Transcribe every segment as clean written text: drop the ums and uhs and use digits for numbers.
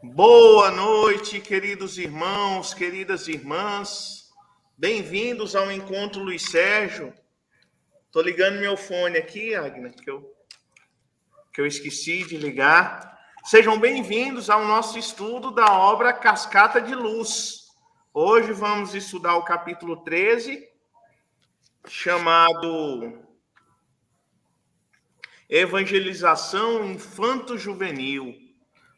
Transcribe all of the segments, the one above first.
Boa noite, queridos irmãos, queridas irmãs. Bem-vindos ao Encontro Luiz Sérgio. Tô ligando meu fone aqui, Agnes, que eu esqueci de ligar. Sejam bem-vindos ao nosso estudo da obra Cascata de Luz. Hoje vamos estudar o capítulo 13, chamado Evangelização Infanto-Juvenil.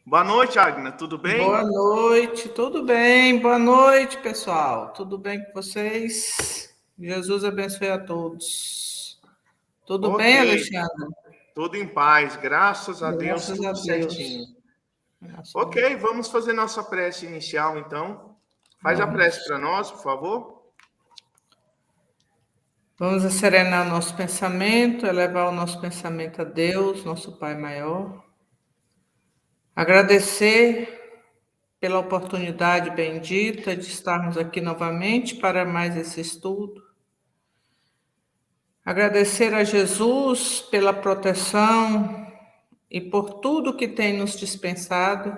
Boa noite, Agnes, tudo bem? Boa noite, tudo bem? Boa noite, pessoal. Tudo bem com vocês? Jesus abençoe a todos. Tudo Ok, bem, Alexandre? tudo em paz, graças a Deus, Graças a tudo certinho. Deus. Graças a Ok, Deus. vamos fazer nossa prece inicial, então. Faz a prece Vamos. para nós, por favor. Vamos serenar o nosso pensamento, elevar o nosso pensamento a Deus, nosso Pai maior. Agradecer pela oportunidade bendita de estarmos aqui novamente para mais esse estudo. Agradecer a Jesus pela proteção e por tudo que tem nos dispensado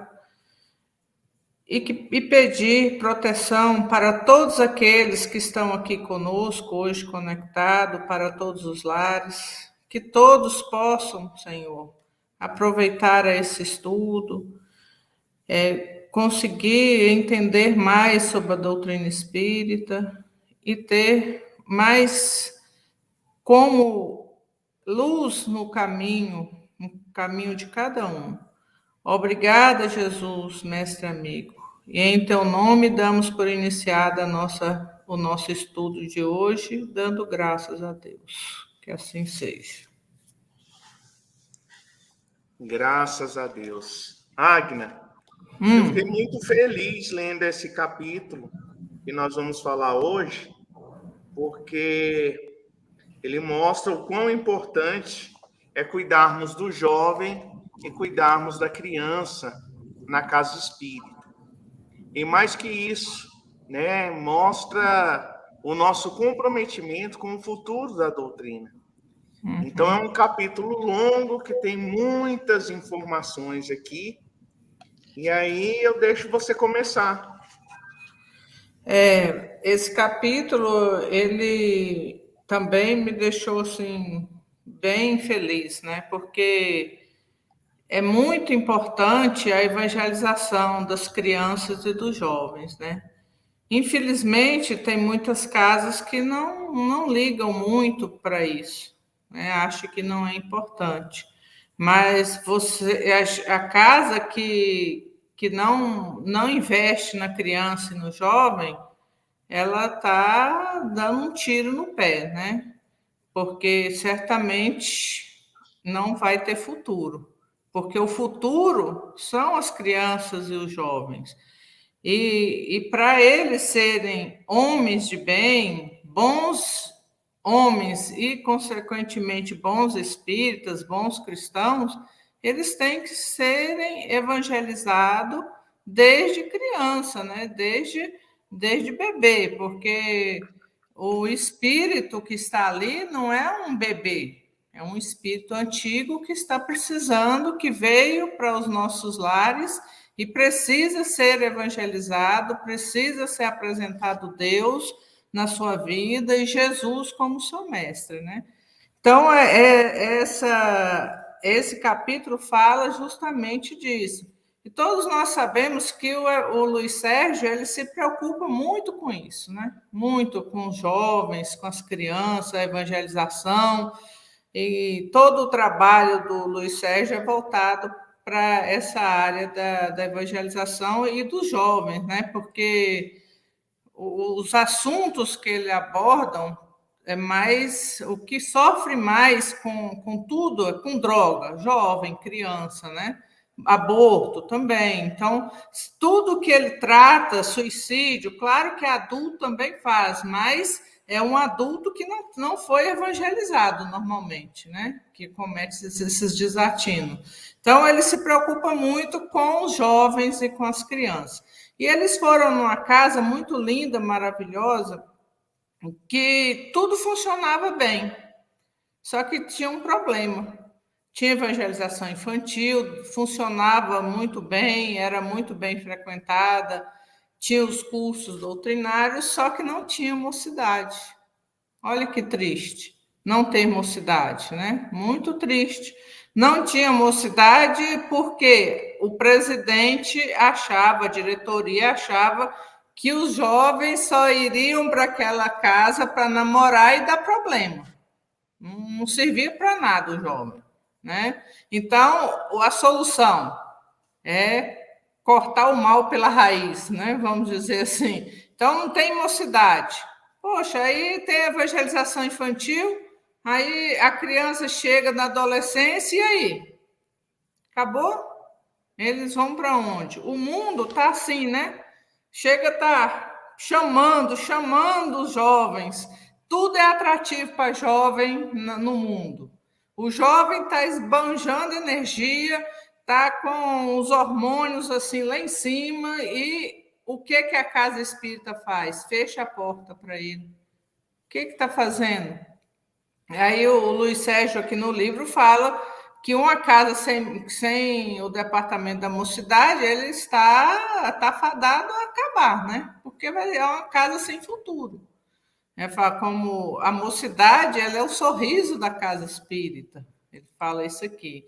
e pedir proteção para todos aqueles que estão aqui conosco hoje conectados, para todos os lares, que todos possam, Senhor, aproveitar esse estudo, conseguir entender mais sobre a doutrina espírita e ter mais como luz no caminho de cada um. Obrigada, Jesus, mestre amigo. E em teu nome damos por iniciada o nosso estudo de hoje, dando graças a Deus. Que assim seja. Graças a Deus. Agna, eu fiquei muito feliz lendo esse capítulo que nós vamos falar hoje, porque ele mostra o quão importante é cuidarmos do jovem e cuidarmos da criança na casa espírita. E mais que isso, né, mostra o nosso comprometimento com o futuro da doutrina. Então é um capítulo longo que tem muitas informações aqui. E aí eu deixo você começar. Esse capítulo, ele também me deixou assim bem feliz, né? Porque é muito importante a evangelização das crianças e dos jovens, né? Infelizmente, tem muitas casas que não ligam muito para isso, né? Acho que não é importante. Mas a casa que não investe na criança e no jovem, ela está dando um tiro no pé, né? Porque certamente não vai ter futuro. Porque o futuro são as crianças e os jovens. E para eles serem homens de bem, bons homens e, consequentemente, bons espíritas, bons cristãos, eles têm que serem evangelizados desde criança, né? Desde bebê, porque o espírito que está ali não é um bebê, é um espírito antigo que está precisando, que veio para os nossos lares e precisa ser evangelizado, precisa ser apresentado Deus na sua vida e Jesus como seu mestre, né? Então, esse capítulo fala justamente disso. E todos nós sabemos que o Luiz Sérgio ele se preocupa muito com isso, né? Muito com os jovens, com as crianças, a evangelização. E todo o trabalho do Luiz Sérgio é voltado para essa área da evangelização e dos jovens, né? Porque os assuntos que ele abordam é mais o que sofre mais com tudo, é com droga, jovem, criança, né? Aborto também. Então, tudo que ele trata, suicídio, claro que adulto também faz, mas é um adulto que não foi evangelizado normalmente, né? Que comete esses desatinos. Então, ele se preocupa muito com os jovens e com as crianças. E eles foram numa casa muito linda, maravilhosa, que tudo funcionava bem. Só que tinha um problema. tinha evangelização infantil, funcionava muito bem, era muito bem frequentada, tinha os cursos doutrinários, só que não tinha mocidade. Olha que triste, não ter mocidade, né? Muito triste. Não tinha mocidade porque o presidente achava, a diretoria achava que os jovens só iriam para aquela casa para namorar e dar problema. Não servia para nada o jovem, né? Então, a solução é cortar o mal pela raiz, né? Vamos dizer assim. Então, não tem mocidade. Poxa, aí tem evangelização infantil, aí a criança chega na adolescência e aí? Acabou? Eles vão para onde? O mundo está assim, né? Chega, tá chamando os jovens. Tudo é atrativo para jovem no mundo. O jovem está esbanjando energia, está com os hormônios assim lá em cima e o que a casa espírita faz? Fecha a porta para ele. O que está fazendo? Aí o Luiz Sérgio aqui no livro fala que uma casa sem o departamento da mocidade, ele está fadado a acabar, né? Porque é uma casa sem futuro. Fala como a mocidade, ela é o sorriso da casa espírita. Ele fala isso aqui.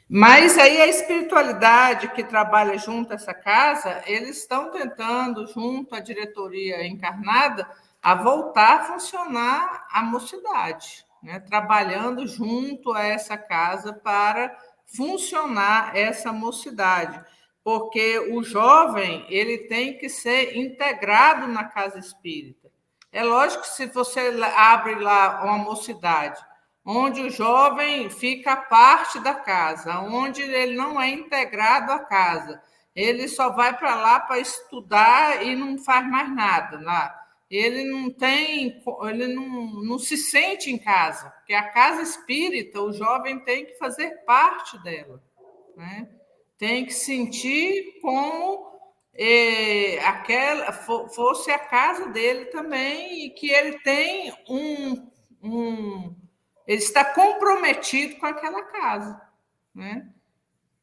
Mas aí a espiritualidade que trabalha junto a essa casa, eles estão tentando, junto à diretoria encarnada, a voltar a funcionar a mocidade, né? Trabalhando junto a essa casa para funcionar essa mocidade, porque o jovem ele tem que ser integrado na casa espírita. É lógico que se você abre lá uma mocidade, onde o jovem fica parte da casa, onde ele não é integrado à casa, ele só vai para lá para estudar e não faz mais nada lá. Ele não se sente em casa, porque a casa espírita, o jovem tem que fazer parte dela, né? Tem que sentir como aquela fosse a casa dele também, e que ele tem ele está comprometido com aquela casa, né?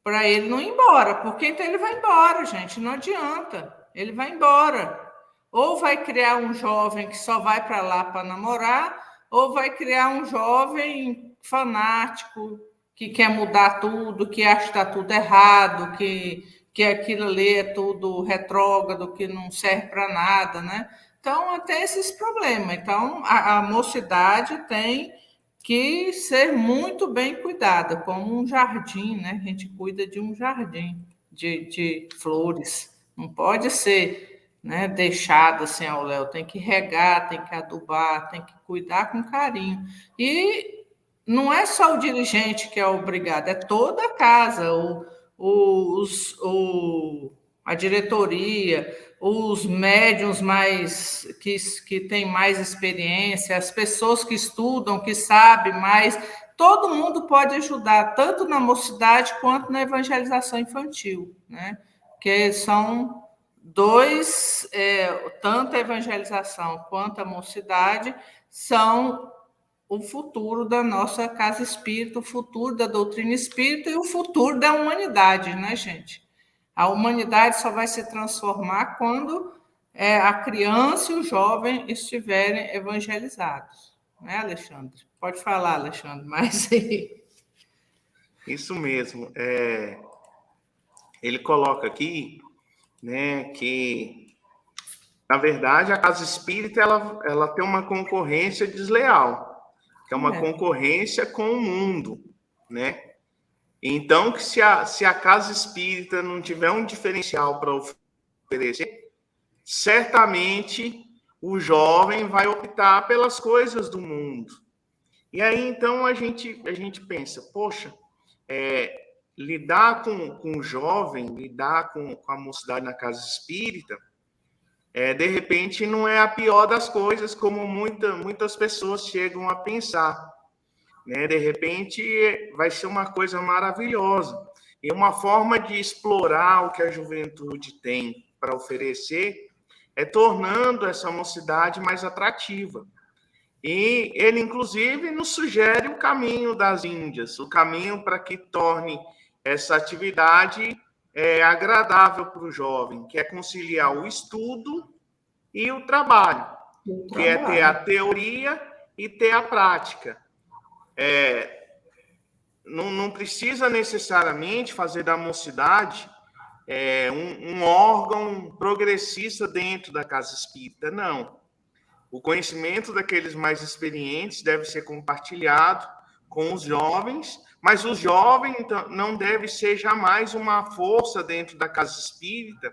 Para ele não ir embora, porque então ele vai embora, gente, não adianta, ele vai embora. Ou vai criar um jovem que só vai para lá para namorar, ou vai criar um jovem fanático que quer mudar tudo, que acha que está tudo errado, que aquilo ali é tudo retrógrado, que não serve para nada, né? Então, tem esses problemas. Então, a mocidade tem que ser muito bem cuidada, como um jardim, né? A gente cuida de um jardim de flores. Não pode ser, né, deixado assim ao léu. Tem que regar, tem que adubar, tem que cuidar com carinho. E não é só o dirigente que é obrigado, é toda a casa, a diretoria, os médiuns mais que têm mais experiência, as pessoas que estudam, que sabem mais, todo mundo pode ajudar, tanto na mocidade quanto na evangelização infantil, né? Que são dois, tanto a evangelização quanto a mocidade são o futuro da nossa casa espírita, o futuro da doutrina espírita e o futuro da humanidade, né, gente? A humanidade só vai se transformar quando a criança e o jovem estiverem evangelizados. Né, Alexandre? Pode falar, Alexandre, mas... Isso mesmo. Ele coloca aqui, né, que, na verdade, a casa espírita ela tem uma concorrência desleal, que é uma concorrência com o mundo, né? Então, que se a casa espírita não tiver um diferencial para oferecer, certamente o jovem vai optar pelas coisas do mundo. E aí, então, a gente pensa, poxa, lidar com o jovem, lidar com a mocidade na casa espírita, de repente, não é a pior das coisas, como muitas pessoas chegam a pensar. Né? De repente, vai ser uma coisa maravilhosa. E uma forma de explorar o que a juventude tem para oferecer é tornando essa mocidade mais atrativa. E ele, inclusive, nos sugere o caminho das Índias, o caminho para que torne essa atividade agradável para o jovem, que é conciliar o estudo e o trabalho, que é ter a teoria e ter a prática. Não precisa necessariamente fazer da mocidade um órgão progressista dentro da casa espírita, não. O conhecimento daqueles mais experientes deve ser compartilhado com os jovens, mas o jovem não deve ser jamais uma força dentro da casa espírita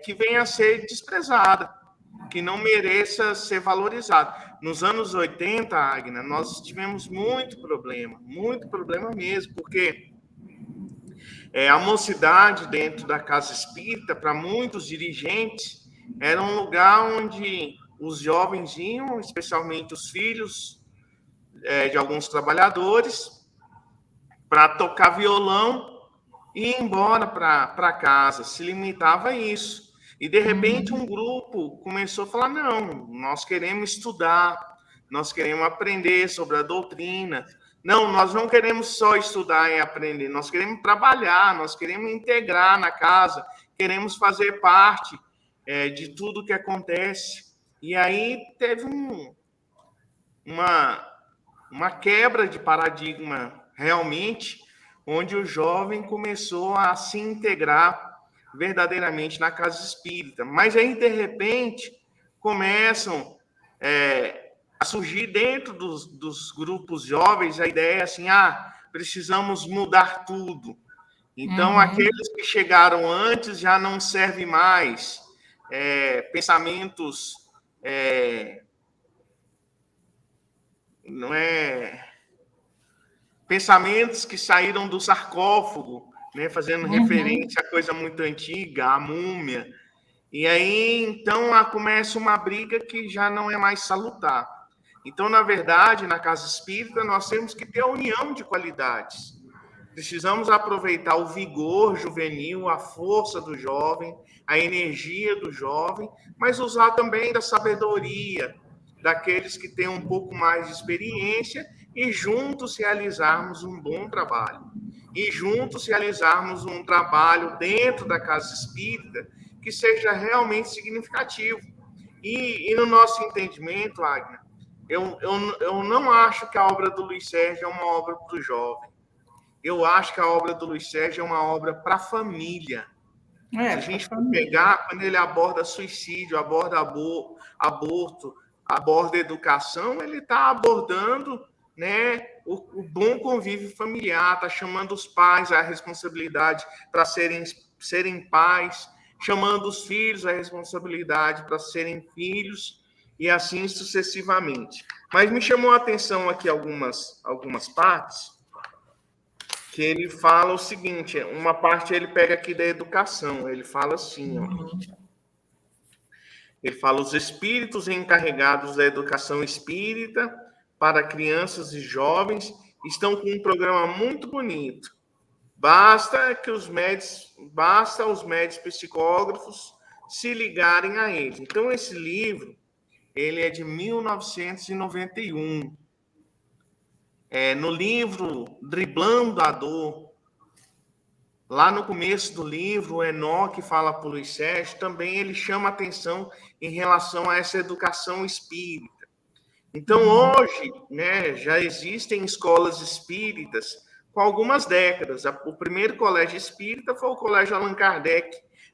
que venha a ser desprezada, que não mereça ser valorizada. Nos anos 80, Agna, nós tivemos muito problema mesmo, porque a mocidade dentro da casa espírita, para muitos dirigentes, era um lugar onde os jovens iam, especialmente os filhos de alguns trabalhadores, para tocar violão e ir embora para casa. Se limitava a isso. E, de repente, um grupo começou a falar, não, nós queremos estudar, nós queremos aprender sobre a doutrina. Não, nós não queremos só estudar e aprender, nós queremos trabalhar, nós queremos integrar na casa, queremos fazer parte de tudo que acontece. E aí teve uma quebra de paradigma realmente, onde o jovem começou a se integrar verdadeiramente na casa espírita. Mas aí, de repente, começam a surgir dentro dos grupos jovens a ideia assim, precisamos mudar tudo. Então, aqueles que chegaram antes já não servem mais. Pensamentos pensamentos que saíram do sarcófago, né, fazendo referência a coisa muito antiga, a múmia. E aí, então, começa uma briga que já não é mais salutar. Então, na verdade, na casa espírita, nós temos que ter a união de qualidades. Precisamos aproveitar o vigor juvenil, a força do jovem, a energia do jovem, mas usar também da sabedoria daqueles que têm um pouco mais de experiência e juntos realizarmos um bom trabalho. E juntos realizarmos um trabalho dentro da casa espírita que seja realmente significativo. E no nosso entendimento, Agna, eu não acho que a obra do Luiz Sérgio é uma obra para o jovem. Eu acho que a obra do Luiz Sérgio é uma obra para a família. Se a gente for pegar, quando ele aborda suicídio, aborda aborto, aborda educação, ele está abordando, né, o bom convívio familiar, está chamando os pais à responsabilidade para serem pais, chamando os filhos à responsabilidade para serem filhos, e assim sucessivamente. Mas me chamou a atenção aqui algumas partes, que ele fala o seguinte, uma parte ele pega aqui da educação, ele fala assim, ele fala, os espíritos encarregados da educação espírita para crianças e jovens estão com um programa muito bonito. Basta os médios psicógrafos se ligarem a ele. Então, esse livro, ele é de 1991. No livro Driblando a Dor, lá no começo do livro, o Enoque fala para o Luiz Sérgio, também ele chama atenção em relação a essa educação espírita. Então, hoje, né, já existem escolas espíritas com algumas décadas. O primeiro colégio espírita foi o Colégio Allan Kardec,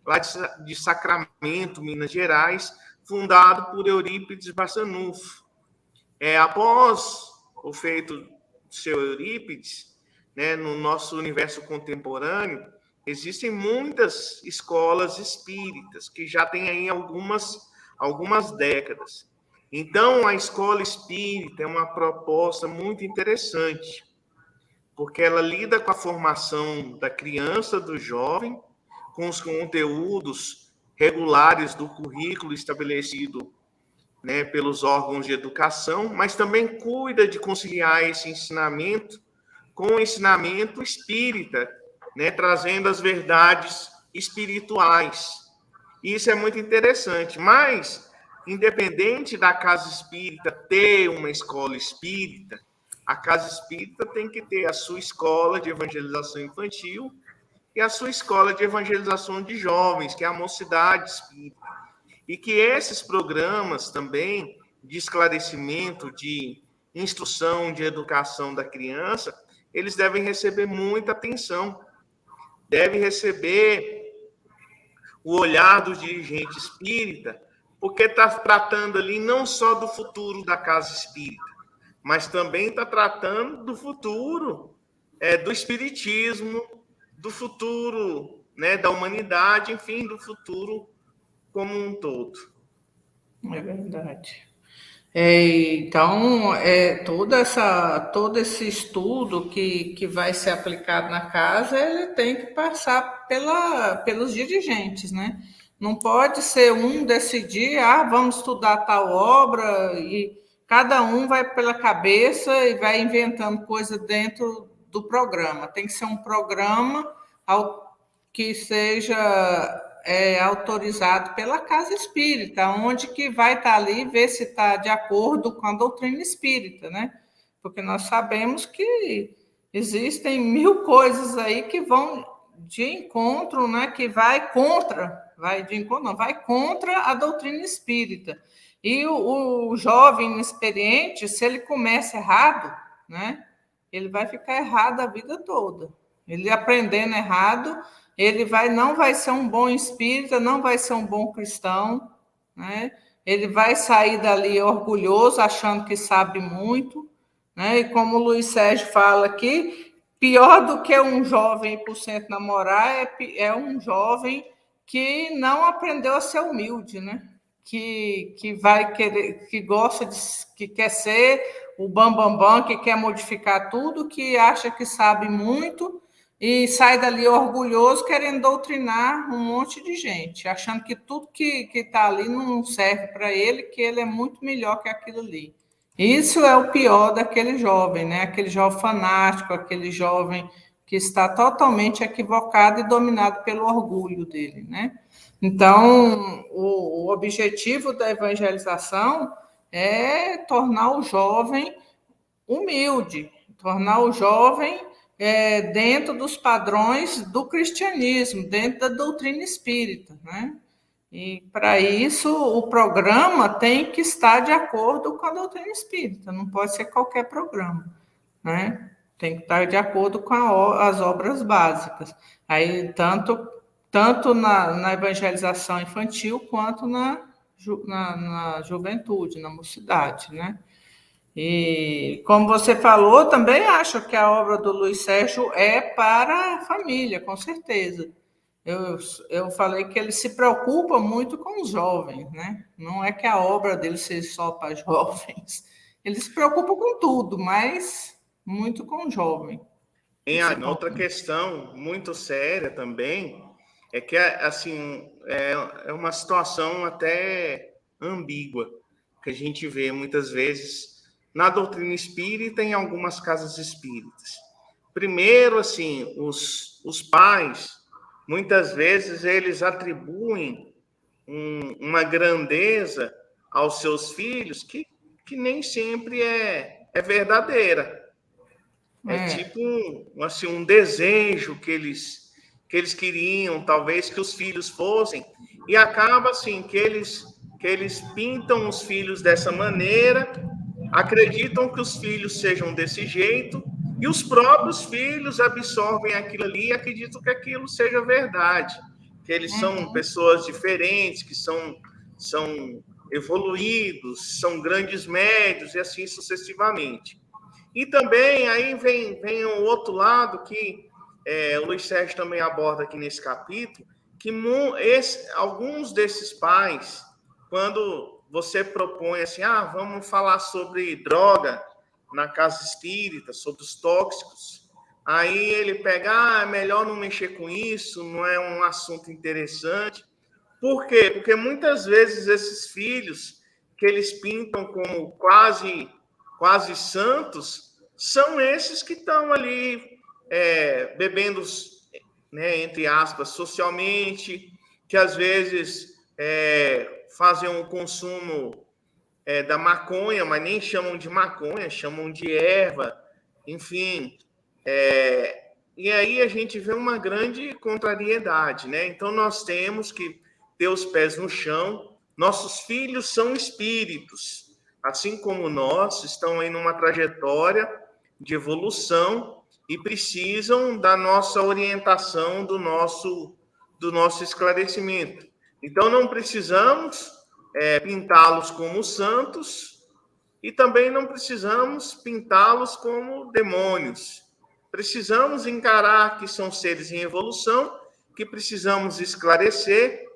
lá de Sacramento, Minas Gerais, fundado por Eurípides Barçanufo. Após o feito do seu Eurípides, né, no nosso universo contemporâneo, existem muitas escolas espíritas que já têm aí algumas décadas. Então, a escola espírita é uma proposta muito interessante, porque ela lida com a formação da criança, do jovem, com os conteúdos regulares do currículo estabelecido, né, pelos órgãos de educação, mas também cuida de conciliar esse ensinamento com o ensinamento espírita, né, trazendo as verdades espirituais. Isso é muito interessante, mas independente da casa espírita ter uma escola espírita, a casa espírita tem que ter a sua escola de evangelização infantil e a sua escola de evangelização de jovens, que é a mocidade espírita. E que esses programas também de esclarecimento, de instrução, de educação da criança, eles devem receber muita atenção, devem receber o olhar do dirigente espírita, porque está tratando ali não só do futuro da casa espírita, mas também está tratando do futuro do espiritismo, do futuro, né, da humanidade, enfim, do futuro como um todo. É verdade. Então, todo esse estudo que vai ser aplicado na casa, ele tem que passar pelos dirigentes, né? Não pode ser um decidir, vamos estudar tal obra, e cada um vai pela cabeça e vai inventando coisa dentro do programa. Tem que ser um programa que seja autorizado pela casa espírita, onde que vai estar ali ver se está de acordo com a doutrina espírita, né? Porque nós sabemos que existem 1000 coisas aí que vão de encontro, né? Que vai contra a doutrina espírita. E o jovem inexperiente, se ele começa errado, né? Ele vai ficar errado a vida toda. Ele aprendendo errado, ele não vai ser um bom espírita, não vai ser um bom cristão, né? Ele vai sair dali orgulhoso, achando que sabe muito, né? E como o Luiz Sérgio fala aqui, pior do que um jovem ir para o centro namorar é um jovem que não aprendeu a ser humilde, né? Que vai querer, que quer ser o bambambam, que quer modificar tudo, que acha que sabe muito e sai dali orgulhoso, querendo doutrinar um monte de gente, achando que tudo que está ali não serve para ele, que ele é muito melhor que aquilo ali. Isso é o pior daquele jovem, né? Aquele jovem fanático, aquele jovem que está totalmente equivocado e dominado pelo orgulho dele, né? Então, o objetivo da evangelização é tornar o jovem humilde, tornar o jovem dentro dos padrões do cristianismo, dentro da doutrina espírita, né? E, para isso, o programa tem que estar de acordo com a doutrina espírita, não pode ser qualquer programa, né? Tem que estar de acordo com as obras básicas. Aí, tanto na evangelização infantil, quanto na juventude, na mocidade, né? E, como você falou, também acho que a obra do Luiz Sérgio é para a família, com certeza. Eu falei que ele se preocupa muito com os jovens, né? Não é que a obra dele seja só para jovens. Ele se preocupa com tudo, mas muito com o jovem. Outra questão muito séria também é que, assim, é uma situação até ambígua, que a gente vê muitas vezes na doutrina espírita e em algumas casas espíritas. Primeiro, assim, os pais, muitas vezes, eles atribuem uma grandeza aos seus filhos que nem sempre é verdadeira. É tipo assim, um desejo que eles queriam, talvez, que os filhos fossem, e acaba assim que eles pintam os filhos dessa maneira, acreditam que os filhos sejam desse jeito, e os próprios filhos absorvem aquilo ali e acreditam que aquilo seja verdade, que eles são pessoas diferentes, que são evoluídos, são grandes médios, e assim sucessivamente. E também aí vem o outro lado que o Luiz Sérgio também aborda aqui nesse capítulo, que alguns desses pais, quando você propõe assim, vamos falar sobre droga na casa espírita, sobre os tóxicos, aí ele pega, é melhor não mexer com isso, não é um assunto interessante. Por quê? Porque muitas vezes esses filhos que eles pintam como quase santos, são esses que estão ali bebendo, né, entre aspas, socialmente, que às vezes fazem um consumo da maconha, mas nem chamam de maconha, chamam de erva, enfim. E aí a gente vê uma grande contrariedade, né? Então nós temos que ter os pés no chão. Nossos filhos são espíritos, assim como nós, estão aí numa trajetória de evolução e precisam da nossa orientação, do nosso esclarecimento. Então não precisamos pintá-los como santos e também não precisamos pintá-los como demônios. Precisamos encarar que são seres em evolução, que precisamos esclarecer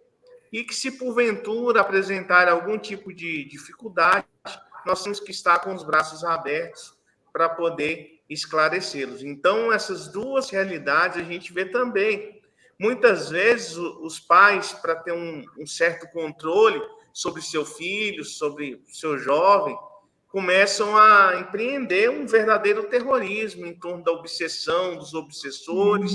e que, se porventura apresentar algum tipo de dificuldade, nós temos que estar com os braços abertos para poder esclarecê-los. Então, essas duas realidades a gente vê também. Muitas vezes, os pais, para ter um certo controle sobre seu filho, sobre seu jovem, começam a empreender um verdadeiro terrorismo em torno da obsessão, dos obsessores.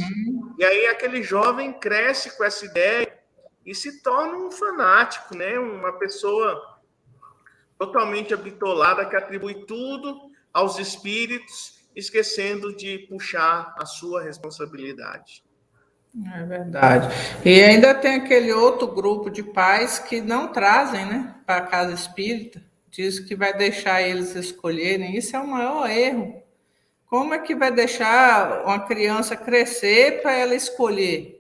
E aí aquele jovem cresce com essa ideia e se torna um fanático, né? Uma pessoa totalmente habitolada que atribui tudo aos espíritos, esquecendo de puxar a sua responsabilidade. É verdade. E ainda tem aquele outro grupo de pais que não trazem, né, para a casa espírita, diz que vai deixar eles escolherem. Isso é o maior erro. Como é que vai deixar uma criança crescer para ela escolher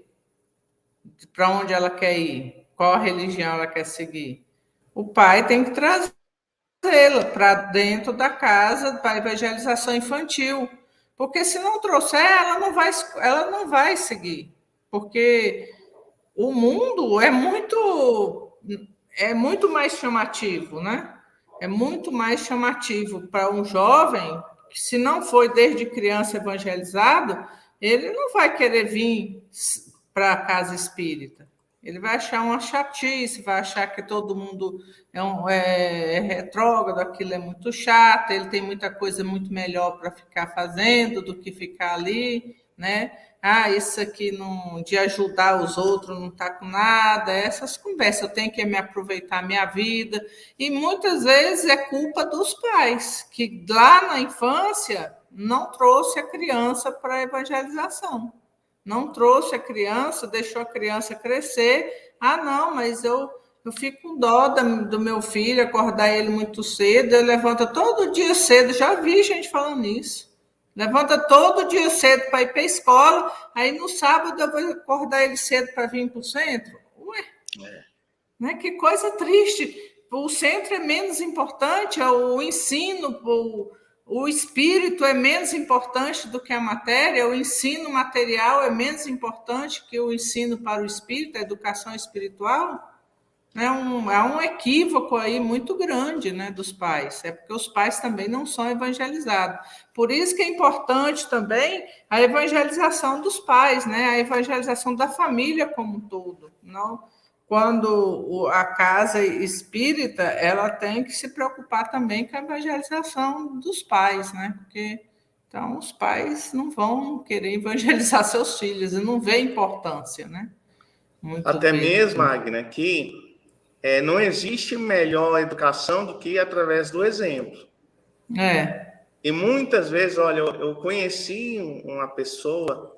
para onde ela quer ir, qual a religião ela quer seguir? O pai tem que trazê-la para dentro da casa para evangelização infantil, porque se não trouxer, ela não vai seguir, porque o mundo é muito mais chamativo, né? É muito mais chamativo para um jovem que, se não foi desde criança evangelizado, ele não vai querer vir para a casa espírita. Ele vai achar uma chatice, vai achar que todo mundo é retrógrado, aquilo é muito chato, ele tem muita coisa muito melhor para ficar fazendo do que ficar ali, né? Isso aqui não, de ajudar os outros não está com nada, essas conversas, eu tenho que me aproveitar a minha vida. E muitas vezes é culpa dos pais, que lá na infância não trouxe a criança para a evangelização. Não trouxe a criança, deixou a criança crescer. Não, mas eu fico com dó do meu filho, acordar ele muito cedo, ele levanta todo dia cedo, já vi gente falando isso. Levanta todo dia cedo para ir para a escola, aí no sábado eu vou acordar ele cedo para vir para o centro. Né? Que coisa triste. O centro é menos importante, o ensino, o espírito é menos importante do que a matéria, o ensino material é menos importante que o ensino para o espírito, a educação espiritual. É um equívoco aí muito grande, né, dos pais. É porque os pais também não são evangelizados. Por isso que é importante também a evangelização dos pais, né, a evangelização da família como um todo. Não, quando a casa espírita, ela tem que se preocupar também com a evangelização dos pais, né, porque então os pais não vão querer evangelizar seus filhos e não vê importância, né? Até mesmo, Agna, que não existe melhor educação do que através do exemplo. E muitas vezes, olha, eu conheci uma pessoa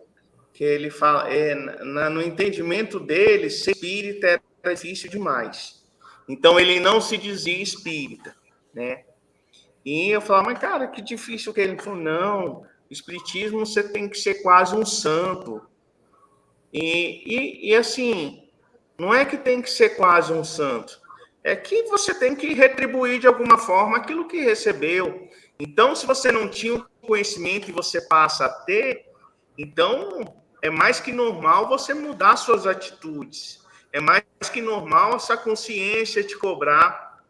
que ele fala, no entendimento dele, ser espírita era difícil demais. Então, ele não se dizia espírita, né? E eu falava, mas cara, que difícil que ele falou, não, espiritismo você tem que ser quase um santo. E assim, não é que tem que ser quase um santo, é que você tem que retribuir de alguma forma aquilo que recebeu. Então, se você não tinha o conhecimento e você passa a ter, então é mais que normal você mudar suas atitudes. É mais que normal essa consciência te cobrar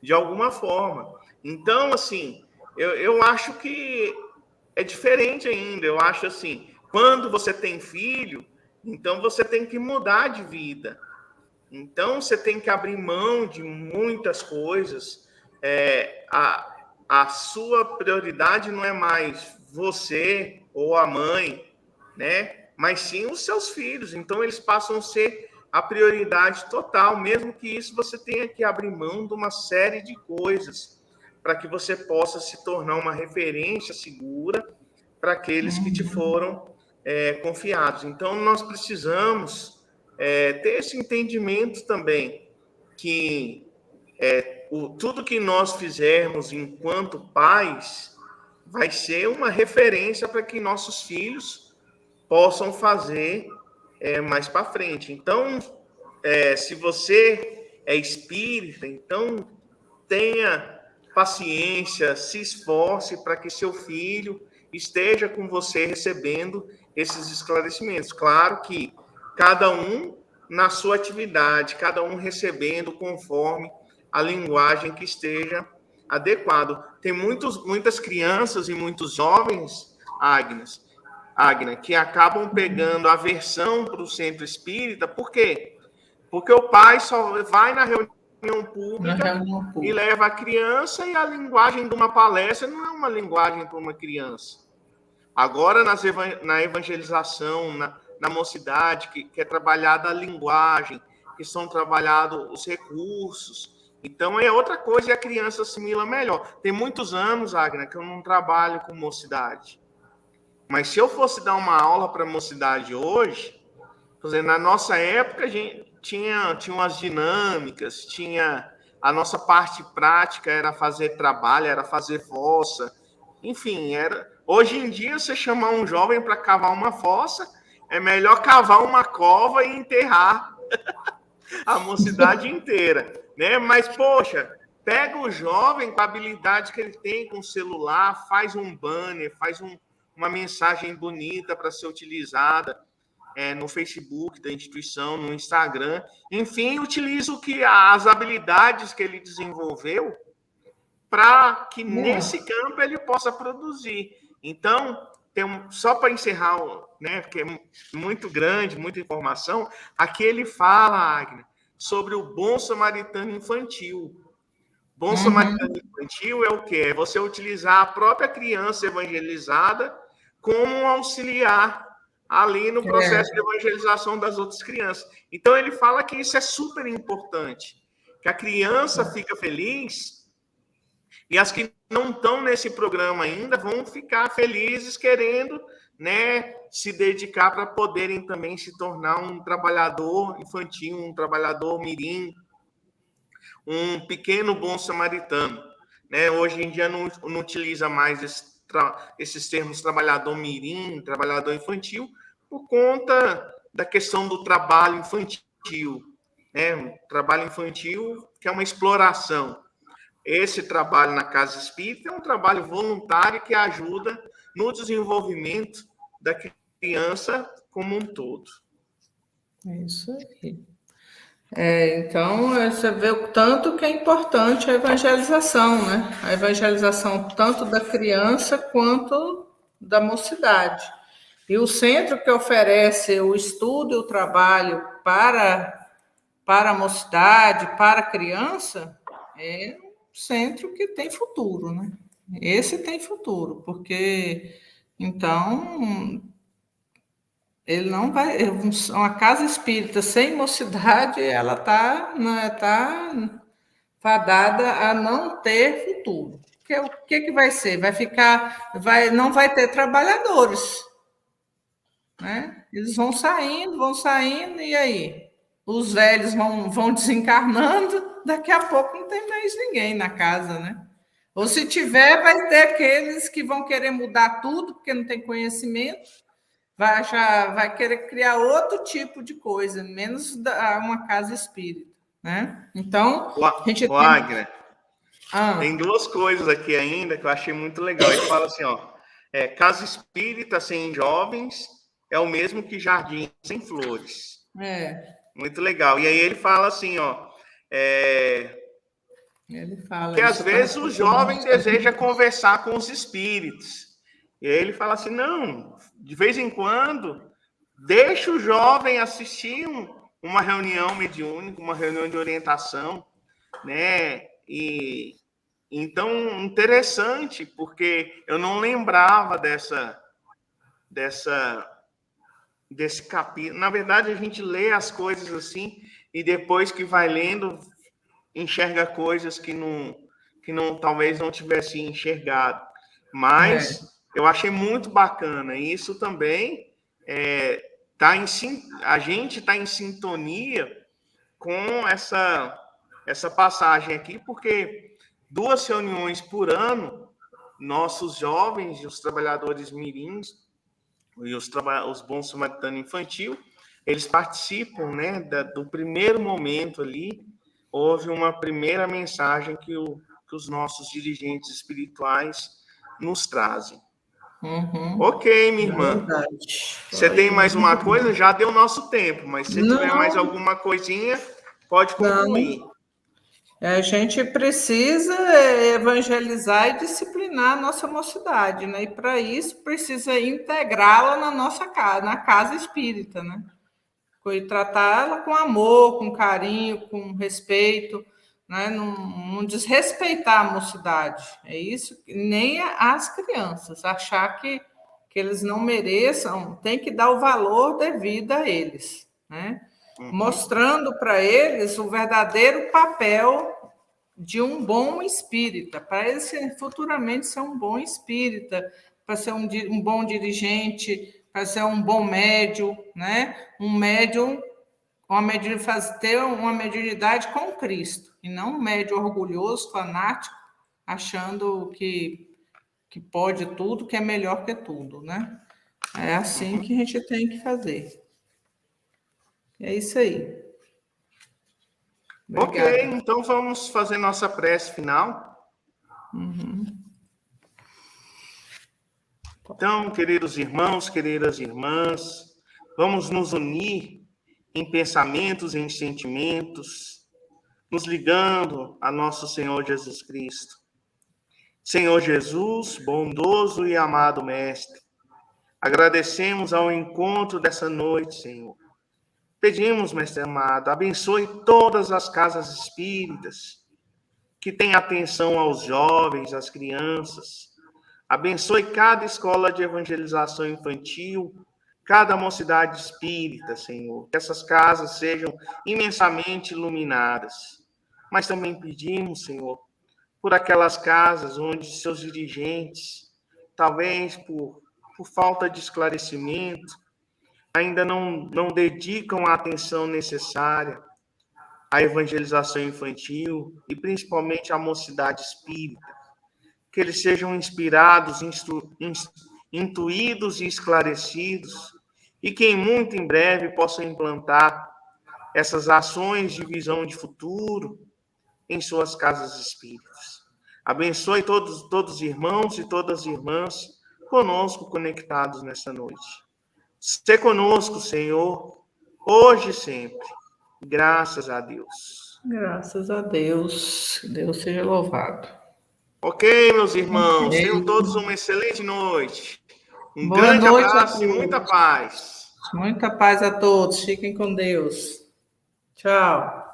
de alguma forma. Então, assim, eu acho que é diferente ainda. Eu acho assim, quando você tem filho, então você tem que mudar de vida. Então você tem que abrir mão de muitas coisas. A sua prioridade não é mais você ou a mãe, né? Mas sim os seus filhos. Então eles passam a ser a prioridade total, mesmo que isso você tenha que abrir mão de uma série de coisas para que você possa se tornar uma referência segura para aqueles que te foram confiados. Então, nós precisamos ter esse entendimento também, que tudo que nós fizermos enquanto pais vai ser uma referência para que nossos filhos possam fazer mais para frente. Então, se você é espírita, então tenha paciência, se esforce para que seu filho esteja com você recebendo esses esclarecimentos. Claro que cada um na sua atividade, cada um recebendo conforme a linguagem que esteja adequado. Tem muitas crianças e muitos jovens, Agnes, que acabam pegando aversão para o centro espírita. Por quê? Porque o pai só vai na reunião pública e leva a criança, e a linguagem de uma palestra não é uma linguagem para uma criança. Agora, na evangelização, na mocidade, que é trabalhada a linguagem, que são trabalhados os recursos. Então, é outra coisa e a criança assimila melhor. Tem muitos anos, Agnes, que eu não trabalho com mocidade. Mas se eu fosse dar uma aula para a mocidade hoje, por exemplo, na nossa época, a gente tinha umas dinâmicas, tinha a nossa parte prática, era fazer trabalho, era fazer fossa, enfim, hoje em dia, você chamar um jovem para cavar uma fossa, é melhor cavar uma cova e enterrar a mocidade inteira, né? Mas, poxa, pega o jovem com a habilidade que ele tem com o celular, faz um banner, faz uma mensagem bonita para ser utilizada no Facebook da instituição, no Instagram, enfim, utiliza as habilidades que ele desenvolveu para que nesse campo ele possa produzir. Então, só para encerrar, né, porque é muito grande, muita informação, aqui ele fala, Agnes, sobre o bom samaritano infantil. Bom samaritano infantil é o quê? É você utilizar a própria criança evangelizada como um auxiliar ali no processo de evangelização das outras crianças. Então, ele fala que isso é super importante, que a criança fica feliz, e as que não estão nesse programa ainda vão ficar felizes querendo, né, se dedicar para poderem também se tornar um trabalhador infantil, um trabalhador mirim, um pequeno bom samaritano. Né? Hoje em dia não utiliza mais esses termos trabalhador mirim, trabalhador infantil, por conta da questão do trabalho infantil. Né? Um trabalho infantil que é uma exploração. Esse trabalho na casa espírita é um trabalho voluntário que ajuda no desenvolvimento da criança como um todo. É isso aí. Então, você vê o tanto que é importante a evangelização, né? A evangelização tanto da criança quanto da mocidade. E o centro que oferece o estudo e o trabalho para a mocidade, para a criança, é um centro que tem futuro, né? Esse tem futuro, porque então ele não vai. Uma casa espírita sem mocidade, ela tá fadada a não ter futuro. O que vai ser? Não vai ter trabalhadores, né? Eles vão saindo, e aí? Os velhos vão desencarnando, daqui a pouco não tem mais ninguém na casa, né? Ou se tiver, vai ter aqueles que vão querer mudar tudo, porque não tem conhecimento, vai querer criar outro tipo de coisa, menos uma casa espírita, né? Então, a gente tem duas coisas aqui ainda que eu achei muito legal. Ele fala assim, ó, casa espírita sem jovens é o mesmo que jardim sem flores. Muito legal. E aí ele fala assim, ó, ele fala que às vezes o jovem deseja conversar com os espíritos. E aí ele fala assim, não, de vez em quando, deixa o jovem assistir uma reunião mediúnica, uma reunião de orientação, né? E então, interessante, porque eu não lembrava dessa desse capítulo. Na verdade, a gente lê as coisas assim e depois que vai lendo, enxerga coisas que talvez não tivesse enxergado. Mas eu achei muito bacana. E isso também a gente está em sintonia com essa passagem aqui, porque 2 reuniões por ano, nossos jovens e os trabalhadores mirins e os bons samaritanos infantil, eles participam, né, do primeiro momento ali. Houve uma primeira mensagem que os nossos dirigentes espirituais nos trazem. Uhum. Ok, minha irmã. Verdade. Você tem mais uma coisa? Já deu nosso tempo, mas se Não, tiver mais alguma coisinha, pode concluir. Não. A gente precisa evangelizar e disciplinar a nossa mocidade, né? E para isso precisa integrá-la na nossa casa, na casa espírita, né? E tratá-la com amor, com carinho, com respeito, né? Não desrespeitar a mocidade. É isso, nem as crianças, achar que eles não mereçam, tem que dar o valor devido a eles, né? Mostrando para eles o verdadeiro papel de um bom espírita, para eles futuramente ser um bom espírita, para ser um bom dirigente, para ser um bom médium, né? Um médium, ter uma mediunidade com Cristo, e não um médium orgulhoso, fanático, achando que pode tudo, que é melhor que tudo, né? É assim que a gente tem que fazer. É isso aí. Obrigada. Ok, então vamos fazer nossa prece final. Então, queridos irmãos, queridas irmãs, vamos nos unir em pensamentos, em sentimentos, nos ligando a nosso Senhor Jesus Cristo. Senhor Jesus, bondoso e amado Mestre, agradecemos ao encontro dessa noite, Senhor. Pedimos, Mestre amado, abençoe todas as casas espíritas, que têm atenção aos jovens, às crianças. Abençoe cada escola de evangelização infantil, cada mocidade espírita, Senhor. Que essas casas sejam imensamente iluminadas. Mas também pedimos, Senhor, por aquelas casas onde seus dirigentes, talvez por falta de esclarecimento, ainda não dedicam a atenção necessária à evangelização infantil e principalmente à mocidade espírita. Que eles sejam inspirados, intuídos e esclarecidos, e que muito em breve possam implantar essas ações de visão de futuro em suas casas espíritas. Abençoe todos os irmãos e todas as irmãs conosco conectados nessa noite. Se conosco, Senhor, hoje e sempre. Graças a Deus. Graças a Deus. Deus seja louvado. Ok, meus irmãos. Tenham todos uma excelente noite. Boa Grande noite abraço e muita paz. Muita paz a todos. Fiquem com Deus. Tchau.